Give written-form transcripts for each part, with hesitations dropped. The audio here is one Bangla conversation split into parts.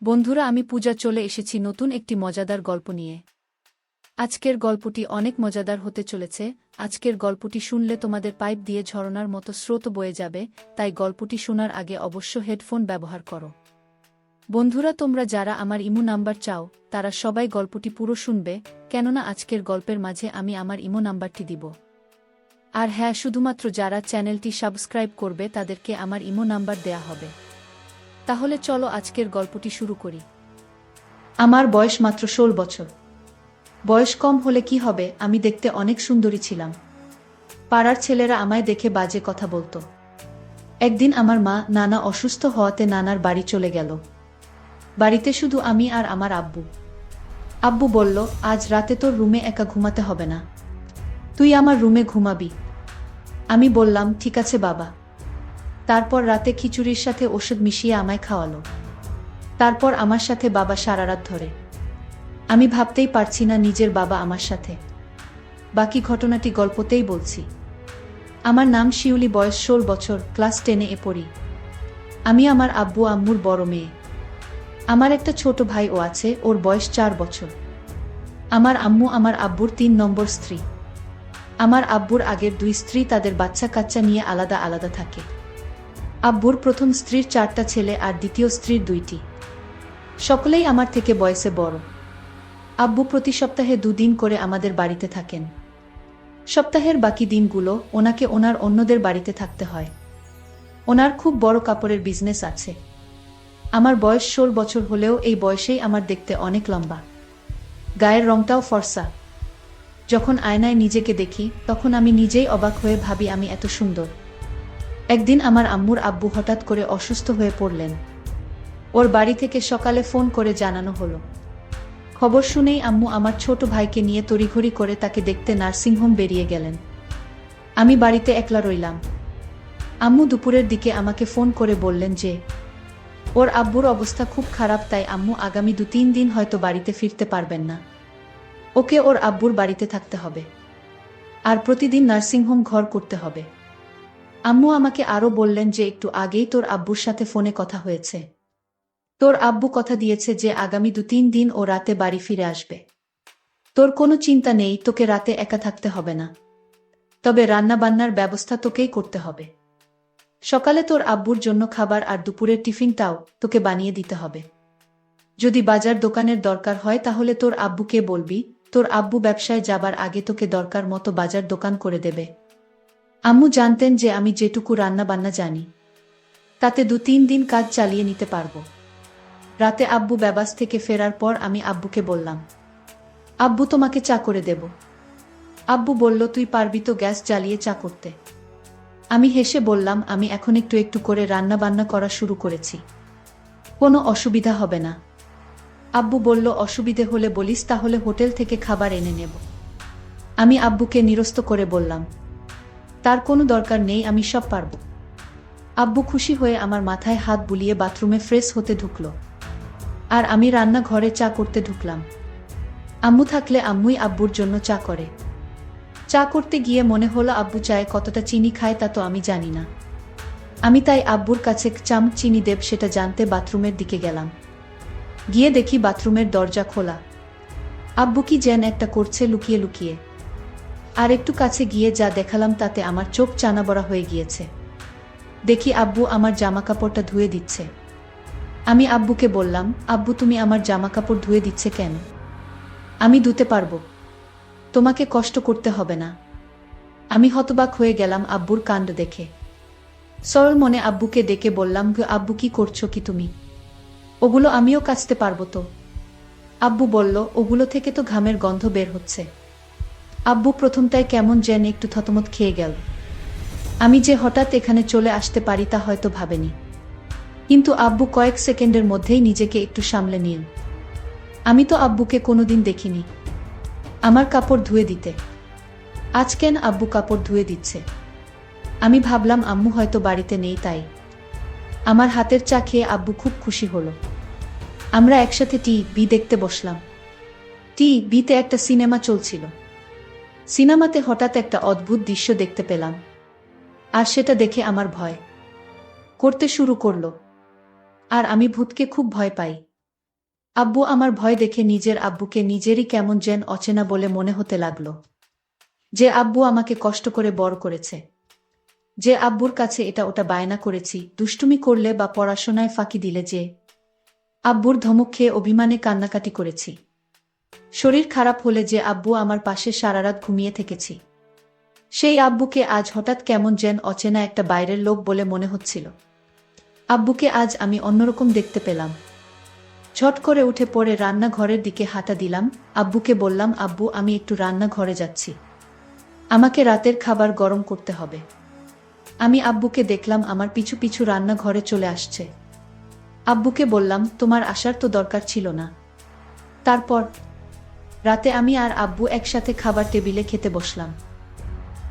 বন্ধুরা, আমি পূজা চলে এসেছি নতুন একটি মজাদার গল্প নিয়ে। আজকের গল্পটি অনেক মজাদার হতে চলেছে। আজকের গল্পটি শুনলে তোমাদের পাইপ দিয়ে ঝরনার মতো স্রোত বয়ে যাবে, তাই গল্পটি শোনার আগে অবশ্য হেডফোন ব্যবহার করো। বন্ধুরা, তোমরা যারা আমার ইমো নাম্বার চাও তারা সবাই গল্পটি পুরো শুনবে, কেননা আজকের গল্পের মাঝে আমি আমার ইমো নাম্বারটি দিব। আর হ্যাঁ, শুধুমাত্র যারা চ্যানেলটি সাবস্ক্রাইব করবে তাদেরকে আমার ইমো নাম্বার দেয়া হবে। তাহলে চলো আজকের গল্পটি শুরু করি। আমার বয়স মাত্র 16 বছর। বয়স কম হলে কি হবে, আমি দেখতে অনেক সুন্দরী ছিলাম। পাড়ার ছেলেরা আমায় দেখে বাজে কথা বলতো। একদিন আমার মা নানা অসুস্থ হওয়াতে নানার বাড়ি চলে গেল। বাড়িতে শুধু আমি আর আমার আব্বু। আব্বু বলল, আজ রাতে তোর রুমে একা ঘুমাতে হবে না, তুই আমার রুমে ঘুমাবি। আমি বললাম, ঠিক আছে বাবা। তারপর রাতে খিচুড়ির সাথে ওষুধ মিশিয়ে আমায় খাওয়ালো। তারপর আমার সাথে বাবা সারা রাত ধরে। আমি ভাবতেই পারছি না নিজের বাবা আমার সাথে। বাকি ঘটনাটি গল্পতেই বলছি। আমার নাম শিউলি, বয়স 16 বছর, ক্লাস 10-এ পড়ি। আমি আমার আব্বু আম্মুর বড় মেয়ে। আমার একটা ছোট ভাইও আছে, ওর বয়স 4 বছর। আমার আম্মু আমার আব্বুর 3 নম্বর স্ত্রী। আমার আব্বুর আগের 2 স্ত্রী তাদের বাচ্চা কাচ্চা নিয়ে আলাদা আলাদা থাকে। আব্বুর প্রথম স্ত্রীর 4টা ছেলে আর দ্বিতীয় স্ত্রীর 2টি। সকলেই আমার থেকে বয়সে বড়। আব্বু প্রতি সপ্তাহে 2 দিন করে আমাদের বাড়িতে থাকেন। সপ্তাহের বাকি দিনগুলো ওনাকে ওনার অন্যদের বাড়িতে থাকতে হয়। ওনার খুব বড় কাপড়ের বিজনেস আছে। আমার বয়স 16 বছর হলেও এই বয়সেই আমার দেখতে অনেক লম্বা। গায়ের রংটাও ফর্সা। যখন আয়নায় নিজেকে দেখি তখন আমি নিজেই অবাক হয়ে ভাবি আমি এত সুন্দর। একদিন আমার আম্মুর আব্বু হঠাৎ করে অসুস্থ হয়ে পড়লেন। ওর বাড়ি থেকে সকালে ফোন করে জানানো হলো। খবর শুনেই আম্মু আমার ছোট ভাইকে নিয়ে তড়িঘড়ি করে তাকে দেখতে নার্সিংহোম বেরিয়ে গেলেন। আমি বাড়িতে একলা রইলাম। আম্মু দুপুরের দিকে আমাকে ফোন করে বললেন যে ওর আব্বুর অবস্থা খুব খারাপ, তাই আম্মু আগামী 2-3 দিন হয়তো বাড়িতে ফিরতে পারবেন না। ওকে ওর আব্বুর বাড়িতে থাকতে হবে, আর প্রতিদিন নার্সিংহোম ঘর করতে হবে। আম্মু আমাকে আরও বললেন যে একটু আগেই তোর আব্বুর সাথে ফোনে কথা হয়েছে। তোর আব্বু কথা দিয়েছে যে আগামী 2-3 দিন ও রাতে বাড়ি ফিরে আসবে। তোর কোনো চিন্তা নেই, তোকে রাতে একা থাকতে হবে না। তবে রান্না বান্নার ব্যবস্থা তোকেই করতে হবে। সকালে তোর আব্বুর জন্য খাবার আর দুপুরের টিফিনটাও তোকে বানিয়ে দিতে হবে। যদি বাজার দোকানের দরকার হয় তাহলে তোর আব্বুকে বলবি, তোর আব্বু ব্যবসায় যাবার আগে তোকে দরকার মতো বাজার দোকান করে দেবে। আম্মু জানতেন যে আমি যেটুকু রান্না বান্না জানি তাতে 2-3 দিন কাজ চালিয়ে নিতে পারবো। রাতে আব্বু ব্যবাস থেকে ফেরার পর আমি আব্বুকে বললাম, আব্বু তোমাকে চা করে দেব। আব্বু বলল, তুই পারবি তো গ্যাস জ্বালিয়ে চা করতে? আমি হেসে বললাম, আমি এখন একটু একটু করে রান্না বান্না করা শুরু করেছি, কোনো অসুবিধা হবে না। আব্বু বলল, অসুবিধে হলে বলিস, তাহলে হোটেল থেকে খাবার এনে নেব। আমি আব্বুকে নিরস্ত করে বললাম, তার কোনো দরকার নেই, আমি সব পারব। আব্বু খুশি হয়ে আমার মাথায় হাত বুলিয়ে বাথরুমে ফ্রেশ হতে ঢুকলো, আর আমি রান্নাঘরে চা করতে ঢুকলাম। আম্মু থাকলে আম্মুই আব্বুর জন্য চা করে। চা করতে গিয়ে মনে হলো আব্বু চায়ে কতটা চিনি খায় তা তো আমি জানি না। আমি তাই আব্বুর কাছে চামচ চিনি দেব সেটা জানতে বাথরুমের দিকে গেলাম। গিয়ে দেখি বাথরুমের দরজা খোলা। আব্বু কি যেন একটা করছে লুকিয়ে লুকিয়ে। আর একটু কাছে গিয়ে যা দেখালাম তাতে আমার চোখ চানাবড়া হয়ে গিয়েছে। দেখি আব্বু আমার জামাকাপড়টা ধুয়ে দিচ্ছে। আমি আব্বুকে বললাম, আব্বু তুমি আমার জামাকাপড় ধুয়ে দিচ্ছে কেন? আমি ধুতে পারবো, তোমাকে কষ্ট করতে হবে না। আমি হতবাক হয়ে গেলাম আব্বুর কাণ্ড দেখে। সরল মনে আব্বুকে ডেকে বললাম, আব্বু কি করছো কি তুমি? ওগুলো আমিও কাচতে পারবো তো? আব্বু বলল, ওগুলো থেকে তো ঘামের গন্ধ বের হচ্ছে। আব্বু প্রথমটায় কেমন যেন একটু থতমত খেয়ে গেল। আমি যে হঠাৎ এখানে চলে আসতে পারি তা হয়তো ভাবেনি। কিন্তু আব্বু কয়েক সেকেন্ডের মধ্যেই নিজেকে একটু সামলে নিল। আমি তো আব্বুকে কোনোদিন দেখিনি আমার কাপড় ধুয়ে দিতে। আজ কেন আব্বু কাপড় ধুয়ে দিচ্ছে? আমি ভাবলাম আম্মু হয়তো বাড়িতে নেই তাই। আমার হাতের চা খেয়ে আব্বু খুব খুশি হলো। আমরা একসাথে টিভি দেখতে বসলাম। টিভিতে একটা সিনেমা চলছিল। সিনেমাতে হঠাৎ একটা অদ্ভুত দৃশ্য দেখতে পেলাম, আর সেটা দেখে আমার ভয় করতে শুরু করলো। আর আমি ভূতকে খুব ভয় পাই। আব্বু আমার ভয় দেখে নিজের আব্বুকে নিজেরই কেমন যেন অচেনা বলে মনে হতে লাগল। যে আব্বু আমাকে কষ্ট করে বড় করেছে, যে আব্বুর কাছে এটা ওটা বায়না করেছি, দুষ্টুমি করলে বা পড়াশোনায় ফাঁকি দিলে, যে আব্বুর ধমক খেয়ে অভিমানে কান্নাকাটি করেছি, শরীর খারাপ হলে যে আব্বু আমার পাশে সারারাত ঘুমিয়ে থেকেছি, সেই আব্বুকে আজ হঠাৎ কেমন যেন অচেনা একটা বাইরের লোক বলে মনে হচ্ছিল। আব্বুকে আজ আমি অন্যরকম দেখতে পেলাম। ঝট করে উঠে পড়ে রান্নাঘরের দিকে হাঁটা দিলাম। আব্বুকে বললাম, আব্বু আমি একটু রান্নাঘরে যাচ্ছি, আমাকে রাতের খাবার গরম করতে হবে। আমি আব্বুকে দেখলাম আমার পিছু পিছু রান্নাঘরে চলে আসছে। আব্বুকে বললাম, তোমার আসার তো দরকার ছিল না। তারপর রাতে আমি আর আব্বু একসাথে খাবার টেবিলে খেতে বসলাম।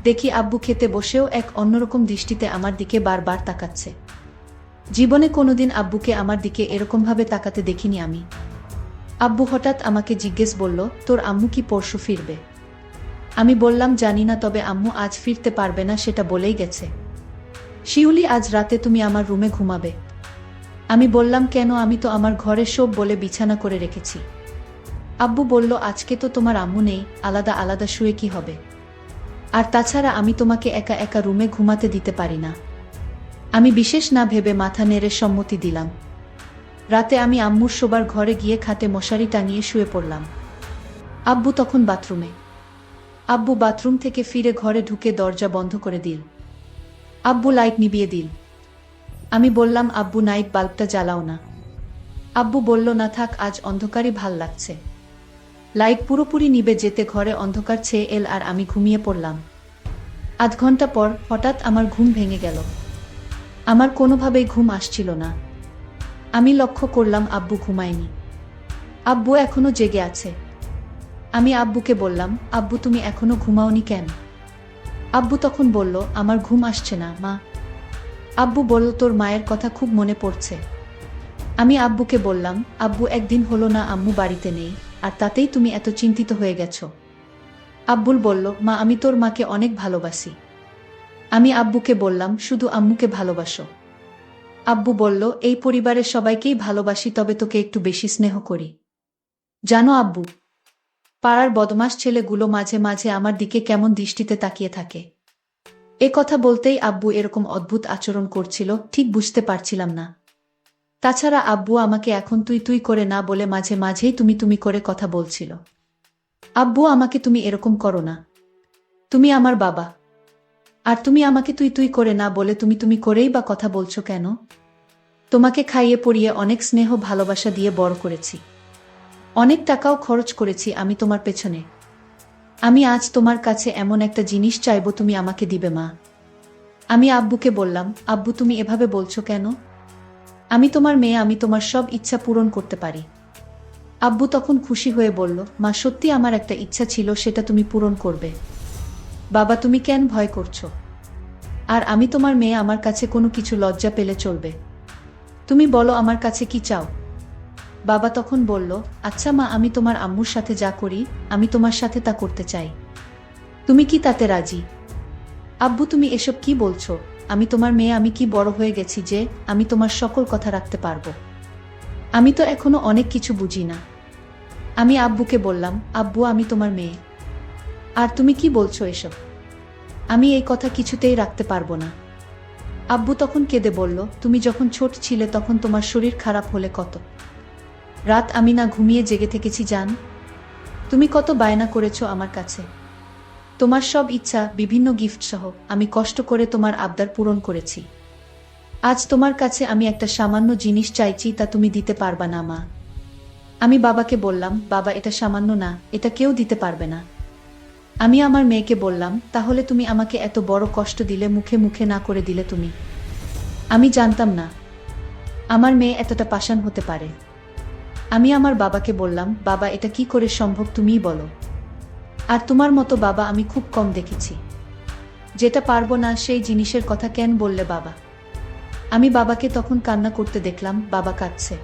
দেখি আব্বু খেতে বসেও এক অন্যরকম দৃষ্টিতে আমার দিকে বারবার তাকাচ্ছে। জীবনে কোনোদিন আব্বুকে আমার দিকে এরকমভাবে তাকাতে দেখিনি আমি। আব্বু হঠাৎ আমাকে জিজ্ঞেস করল, তোর আম্মু কি পরশু ফিরবে? আমি বললাম, জানি না, তবে আম্মু আজ ফিরতে পারবে না সেটা বলেই গেছে। শিউলি, আজ রাতে তুমি আমার রুমে ঘুমাবে। আমি বললাম, কেন? আমি তো আমার ঘরে সব বলে বিছানা করে রেখেছি। আব্বু বলল, আজকে তো তোমার আম্মু নেই, আলাদা আলাদা শুয়ে কি হবে? আর তাছাড়া আমি তোমাকে একা একা রুমে ঘুমাতে দিতে পারি না। আমি বিশেষ না ভেবে মাথা নেড়ে সম্মতি দিলাম। রাতে আমি আম্মুর শোবার ঘরে গিয়ে খাটে মশারি টাঙিয়ে শুয়ে পড়লাম। আব্বু তখন বাথরুমে। আব্বু বাথরুম থেকে ফিরে ঘরে ঢুকে দরজা বন্ধ করে দিল। আব্বু লাইট নিভিয়ে দিল। আমি বললাম, আব্বু নাইট বাল্বটা জ্বালাও না। আব্বু বলল, না থাক, আজ অন্ধকারই ভাল লাগছে। লাইট পুরোপুরি নিভে যেতে ঘরে অন্ধকার ছেয়ে এল আর আমি ঘুমিয়ে পড়লাম। আধ ঘন্টা পর হঠাৎ আমার ঘুম ভেঙে গেল। আমার কোনোভাবেই ঘুম আসছিল না। আমি লক্ষ্য করলাম আব্বু ঘুমায়নি। আব্বু এখনো জেগে আছে। আমি আব্বুকে বললাম, আব্বু তুমি এখনো ঘুমাওনি কেন? আব্বু তখন বলল, আমার ঘুম আসছে না মা। আব্বু বলল, তোর মায়ের কথা খুব মনে পড়ছে। আমি আব্বুকে বললাম, আব্বু একদিন হলো না আম্মু বাড়িতে নেই, আর তাতেই তুমি এত চিন্তিত হয়ে গেছো। আব্বুল বলল, মা আমি তোর মাকে অনেক ভালোবাসি। আমি আব্বুকে বললাম, শুধু আম্মুকে ভালোবাসো? আব্বু বলল, এই পরিবারের সবাইকেই ভালোবাসি, তবে তোকে একটু বেশি স্নেহ করি। জানো আব্বু, পাড়ার বদমাশ ছেলেগুলো মাঝে মাঝে আমার দিকে কেমন দৃষ্টিতে তাকিয়ে থাকে। এ কথা বলতেই আব্বু এরকম অদ্ভুত আচরণ করছিল, ঠিক বুঝতে পারছিলাম না। তাছাড়া আব্বু আমাকে এখন তুই তুই করে না বলে মাঝে মাঝেই তুমি তুমি করে কথা বলছিল। আব্বু, আমাকে তুমি এরকম করো না। তুমি আমার বাবা। আর তুমি আমাকে তুই তুই করে না বলে তুমি তুমি করেই বা কথা বলছো কেন? তোমাকে খাইয়ে পরিয়ে অনেক স্নেহ ভালোবাসা দিয়ে বড় করেছি। অনেক টাকাও খরচ করেছি আমি তোমার পেছনে। আমি আজ তোমার কাছে এমন একটা জিনিস চাইবো, তুমি আমাকে দিবে মা? আমি আব্বুকে বললাম, আব্বু তুমি এভাবে বলছো কেন? আমি তোমার মেয়ে, আমি তোমার সব ইচ্ছা পূরণ করতে পারি। আব্বু তখন খুশি হয়ে বলল, মা সত্যি আমার একটা ইচ্ছা ছিল, সেটা তুমি পূরণ করবে। বাবা তুমি কেন ভয় করছো? আর আমি তোমার মেয়ে, আমার কাছে কোনো কিছু লজ্জা পেলে চলবে? তুমি বলো আমার কাছে কি চাও? বাবা তখন বলল, আচ্ছা মা, আমি তোমার আম্মুর সাথে যা করি আমি তোমার সাথে তা করতে চাই। তুমি কি তাতে রাজি? আব্বু তুমি এসব কি বলছো? আমি তোমার মেয়ে, আমি কি বড় হয়ে গেছি যে আমি তোমার সকল কথা রাখতে পারবো? আমি তো এখনো অনেক কিছু বুঝি না। আমি আব্বুকে বললাম, আব্বু আমি তোমার মেয়ে, আর তুমি কি বলছো এসব? আমি এই কথা কিছুতেই রাখতে পারবো না। আব্বু তখন কেঁদে বলল, তুমি যখন ছোট ছিলে তখন তোমার শরীর খারাপ হলে কত রাত আমি না ঘুমিয়ে জেগে থেকেছি জান। তুমি কত বায়না করেছো আমার কাছে। তোমার সব ইচ্ছা, বিভিন্ন গিফট সহ আমি কষ্ট করে তোমার আবদার পূরণ করেছি। আজ তোমার কাছে আমি একটা সামান্য জিনিস চাইছি, তা তুমি দিতে পারবা না মা। আমি বাবাকে বললাম, বাবা এটা সামান্য না, এটা কেউ দিতে পারবে না। আমি আমার মেয়েকে বললাম, তাহলে তুমি আমাকে এত বড় কষ্ট দিলে মুখে মুখে না করে দিলে তুমি? আমি জানতাম না আমার মেয়ে এতটা পাষাণ হতে পারে। আমি আমার বাবাকে বললাম, বাবা এটা কি করে সম্ভব তুমিই বলো। আর তোমার মতো বাবা আমি খুব কম দেখেছি। যেটা পারবো না সেই জিনিসের কথা কেন বললে বাবা? আমি বাবাকে তখন কান্না করতে দেখলাম, বাবা কাঁদছে।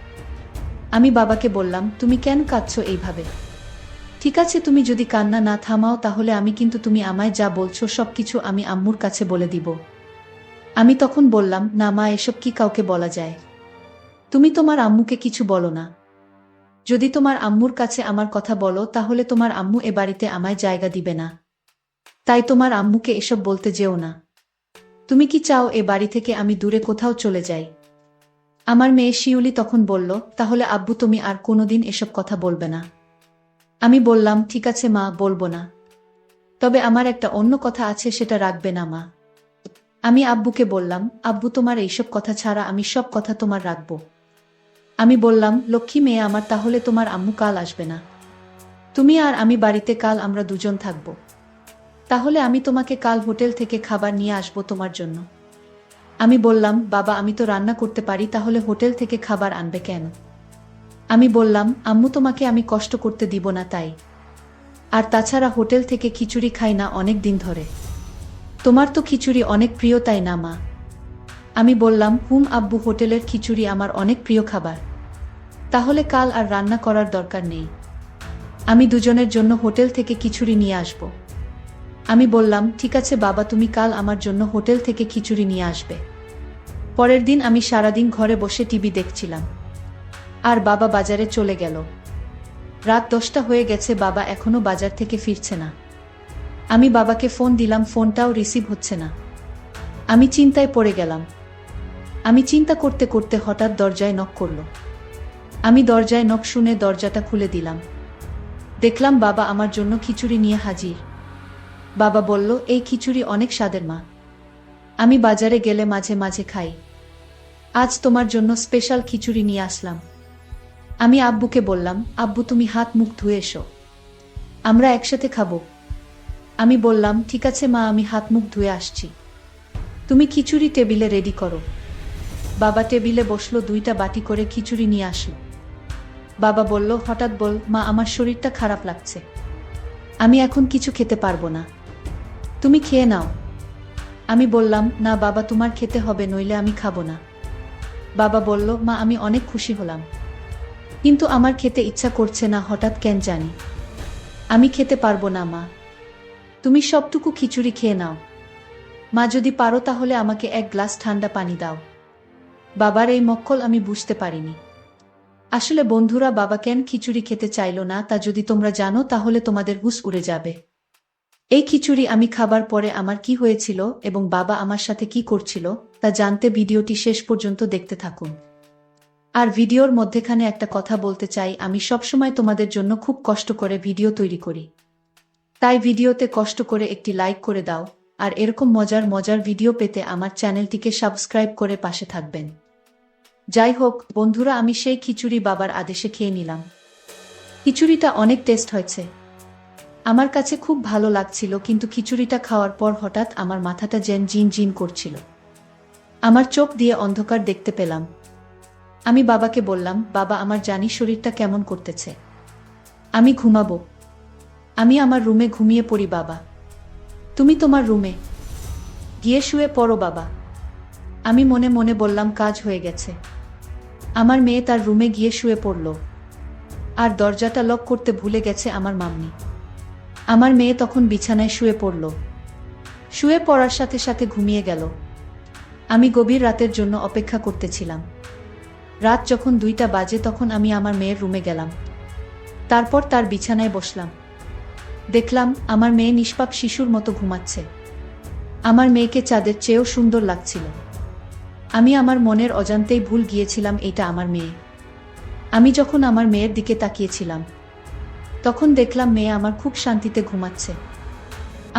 আমি বাবাকে বললাম, তুমি কেন কাঁদছো এইভাবে? ঠিক আছে, তুমি যদি কান্না না থামাও তাহলে আমি কিন্তু তুমি আমায় যা বলছো সবকিছু আমি আম্মুর কাছে বলে দিব। আমি তখন বললাম, না মা, এসব কি কাউকে বলা যায়? তুমি তোমার আম্মুকে কিছু বলো না। যদি তোমার আম্মুর কাছে আমার কথা বলো তাহলে তোমার আম্মু এ বাড়িতে আমায় জায়গা দিবে না। তাই তোমার আম্মুকে এসব বলতে যেও না। তুমি কি চাও এ বাড়ি থেকে আমি দূরে কোথাও চলে যাই? আমার মেয়ে শিউলি তখন বলল, তাহলে আব্বু তুমি আর কোনোদিন এসব কথা বলবে না। আমি বললাম, ঠিক আছে মা, বলবো না। তবে আমার একটা অন্য কথা আছে, সেটা রাখবে না মা? আমি আব্বুকে বললাম, আব্বু তোমার এইসব কথা ছাড়া আমি সব কথা তোমার রাখবো। আমি বললাম, লক্ষ্মী মেয়ে আমার, তাহলে তোমার আম্মু কাল আসবে না? তুমি আর আমি বাড়িতে কাল আমরা দুজন থাকবো। তাহলে আমি তোমাকে কাল হোটেল থেকে খাবার নিয়ে আসবো তোমার জন্য। আমি বললাম, বাবা আমি তো রান্না করতে পারি, তাহলে হোটেল থেকে খাবার আনবে কেন? আমি বললাম, আম্মু তোমাকে আমি কষ্ট করতে দিব না তাই। আর তাছাড়া হোটেল থেকে খিচুড়ি খাই না অনেক দিন ধরে। তোমার তো খিচুড়ি অনেক প্রিয় তাই না মা? আমি বললাম, আব্বু, হোটেলের খিচুড়ি আমার অনেক প্রিয় খাবার। তাহলে কাল আর রান্না করার দরকার নেই। আমি দুজনের জন্য হোটেল থেকে খিচুড়ি নিয়ে আসব। আমি বললাম, ঠিক আছে বাবা, তুমি কাল আমার জন্য হোটেল থেকে খিচুড়ি নিয়ে আসবে। পরের দিন আমি সারাদিন ঘরে বসে টিভি দেখছিলাম। আর বাবা বাজারে চলে গেল। রাত 10টা হয়ে গেছে, বাবা এখনো বাজার থেকে ফিরছে না। আমি বাবাকে ফোন দিলাম, ফোনটাও রিসিভ হচ্ছে না। আমি চিন্তায় পড়ে গেলাম। আমি চিন্তা করতে করতে হঠাৎ দরজায় নক করল। আমি দরজায় নক শুনে দরজাটা খুলে দিলাম। দেখলাম বাবা আমার জন্য খিচুড়ি নিয়ে হাজির। বাবা বলল, এই খিচুড়ি অনেক স্বাদের মা। আমি বাজারে গেলে মাঝে মাঝে খাই। আজ তোমার জন্য স্পেশাল খিচুড়ি নিয়ে আসলাম। আমি আব্বুকে বললাম, আব্বু তুমি হাত মুখ ধুয়ে এসো, আমরা একসাথে খাবো। আমি বললাম, ঠিক আছে মা, আমি হাত মুখ ধুয়ে আসছি। তুমি খিচুড়ি টেবিলে রেডি করো। বাবা টেবিলে বসলো, 2টা বাটি করে খিচুড়ি নিয়ে আসলো। বাবা বলল, হঠাৎ বল মা, আমার শরীরটা খারাপ লাগছে, আমি এখন কিছু খেতে পারবো না, তুমি খেয়ে নাও। আমি বললাম, না বাবা, তোমার খেতে হবে, নইলে আমি খাবো না। বাবা বলল, মা আমি অনেক খুশি হলাম, কিন্তু আমার খেতে ইচ্ছা করছে না হঠাৎ কেন জানি। আমি খেতে পারবো না মা, তুমি সবটুকু খিচুড়ি খেয়ে নাও। মা যদি পারো তাহলে আমাকে 1 গ্লাস ঠান্ডা পানি দাও। বাবার এই মক্কল আমি বুঝতে পারিনি। আসলে বন্ধুরা, বাবা কেন খিচুড়ি খেতে চাইল না তা যদি তোমরা জানো তাহলে তোমাদের হুঁশ উড়ে যাবে। এই খিচুড়ি আমি খাবার পরে আমার কি হয়েছিল এবং বাবা আমার সাথে কি করছিল তা জানতে ভিডিওটি শেষ পর্যন্ত দেখতে থাকুন। আর ভিডিওর মধ্যেখানে একটা কথা বলতে চাই, আমি সবসময় তোমাদের জন্য খুব কষ্ট করে ভিডিও তৈরি করি। তাই ভিডিওতে কষ্ট করে একটি লাইক করে দাও, আর এরকম মজার মজার ভিডিও পেতে আমার চ্যানেলটিকে সাবস্ক্রাইব করে পাশে থাকবেন। যাই হোক বন্ধুরা, আমি সেই খিচুড়ি বাবার আদেশে খেয়ে নিলাম। খিচুড়িটা অনেক টেস্ট হয়েছে, আমার কাছে খুব ভালো লাগছিল, কিন্তু খিচুড়িটা খাওয়ার পর হঠাৎ আমার মাথাটা যেন জিন জিন করছিল। আমার চোখ দিয়ে অন্ধকার দেখতে পেলাম। আমি বাবাকে বললাম, বাবা আমার জানি শরীরটা কেমন করতেছে, আমি ঘুমাবো। আমি আমার রুমে ঘুমিয়ে পড়ি বাবা। তুমি তোমার রুমে গিয়ে শুয়ে পড়ো বাবা। আমি মনে মনে বললাম, কাজ হয়ে গেছে। আমার মেয়ে তার রুমে গিয়ে শুয়ে পড়ল, আর দরজাটা লক করতে ভুলে গেছে আমার মাম্মি। আমার মেয়ে তখন বিছানায় শুয়ে পড়ল, শুয়ে পড়ার সাথে সাথে ঘুমিয়ে গেল। আমি গভীর রাতের জন্য অপেক্ষা করতেছিলাম। রাত যখন 2টা বাজে তখন আমি আমার মেয়ের রুমে গেলাম। তারপর তার বিছানায় বসলাম। দেখলাম আমার মেয়ে নিষ্পাপ শিশুর মতো ঘুমাচ্ছে। আমার মেয়েকে চাঁদের চেয়েও সুন্দর লাগছিল। আমি আমার মনের অজান্তেই ভুল গিয়েছিলাম এটা আমার মেয়ে। আমি যখন আমার মেয়ের দিকে তাকিয়েছিলাম তখন দেখলাম মেয়ে আমার খুব শান্তিতে ঘুমাচ্ছে।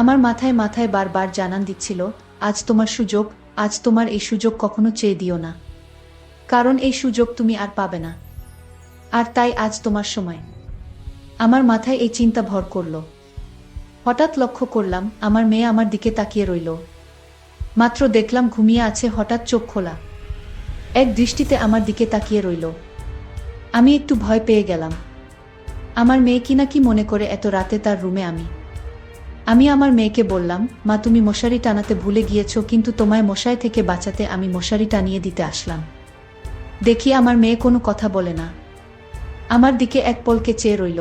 আমার মাথায় মাথায় বারবার জানান দিচ্ছিল, আজ তোমার সুযোগ, আজ তোমার এই সুযোগ কখনো চেয়ে দিও না, কারণ এই সুযোগ তুমি আর পাবে না। আর তাই আজ তোমার সময়। আমার মাথায় এই চিন্তা ভর করল। হঠাৎ লক্ষ্য করলাম আমার মেয়ে আমার দিকে তাকিয়ে রইল। মাত্র দেখলাম ঘুমিয়ে আছে, হঠাৎ চোখ খোলা, এক দৃষ্টিতে আমার দিকে তাকিয়ে রইল। আমি একটু ভয় পেয়ে গেলাম। আমার মেয়ে কিনা কি মনে করে এত রাতে তার রুমে আমি আমার মেয়েকে বললাম, মা তুমি মশারি টানাতে ভুলে গিয়েছো, কিন্তু তোমায় মশায় থেকে বাঁচাতে আমি মশারি টানিয়ে দিতে আসলাম। দেখি আমার মেয়ে কোনো কথা বলে না, আমার দিকে এক পলকে চেয়ে রইল।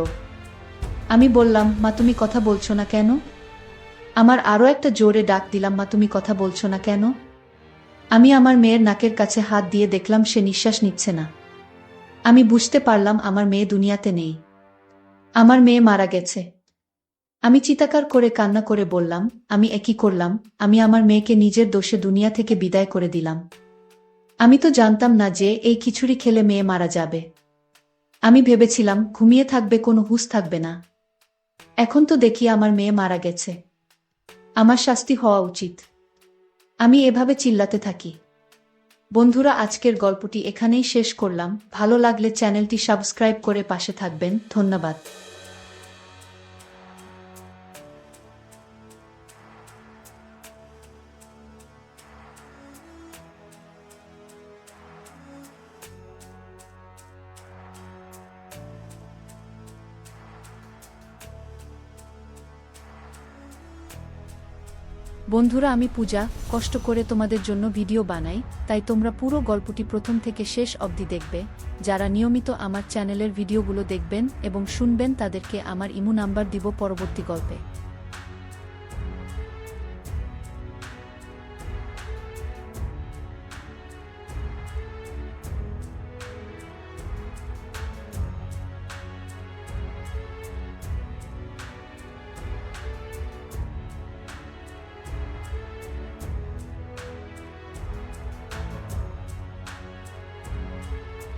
আমি বললাম, মা তুমি কথা বলছো না কেন? আমার আরও একটা জোরে ডাক দিলাম, মা তুমি কথা বলছো না কেন? আমি আমার মেয়ের নাকের কাছে হাত দিয়ে দেখলাম সে নিঃশ্বাস নিচ্ছে না। আমি বুঝতে পারলাম আমার মেয়ে দুনিয়াতে নেই। আমার মেয়ে মারা গেছে। আমি চিৎকার করে কান্না করে বললাম, আমি একই করলাম, আমি আমার মেয়েকে নিজের দোষে দুনিয়া থেকে বিদায় করে দিলাম। আমি তো জানতাম না যে এই খিচুড়ি খেলে মেয়ে মারা যাবে। আমি ভেবেছিলাম ঘুমিয়ে থাকবে, কোনো হুঁশ থাকবে না। এখন তো দেখি আমার মেয়ে মারা গেছে। আমার শাস্তি হওয়া উচিত। আমি এভাবে চিল্লাতে থাকি। বন্ধুরা, আজকের গল্পটি এখানেই শেষ করলাম। ভালো লাগলে চ্যানেলটি সাবস্ক্রাইব করে পাশে থাকবেন। ধন্যবাদ। বন্ধুরা, আমি পূজা কষ্ট করে তোমাদের জন্য ভিডিও বানাই, তাই তোমরা পুরো গল্পটি প্রথম থেকে শেষ অবধি দেখবে। যারা নিয়মিত আমার চ্যানেলের ভিডিওগুলো দেখবেন এবং শুনবেন তাদেরকে আমার ইমো নাম্বার দিব পরবর্তী গল্পে।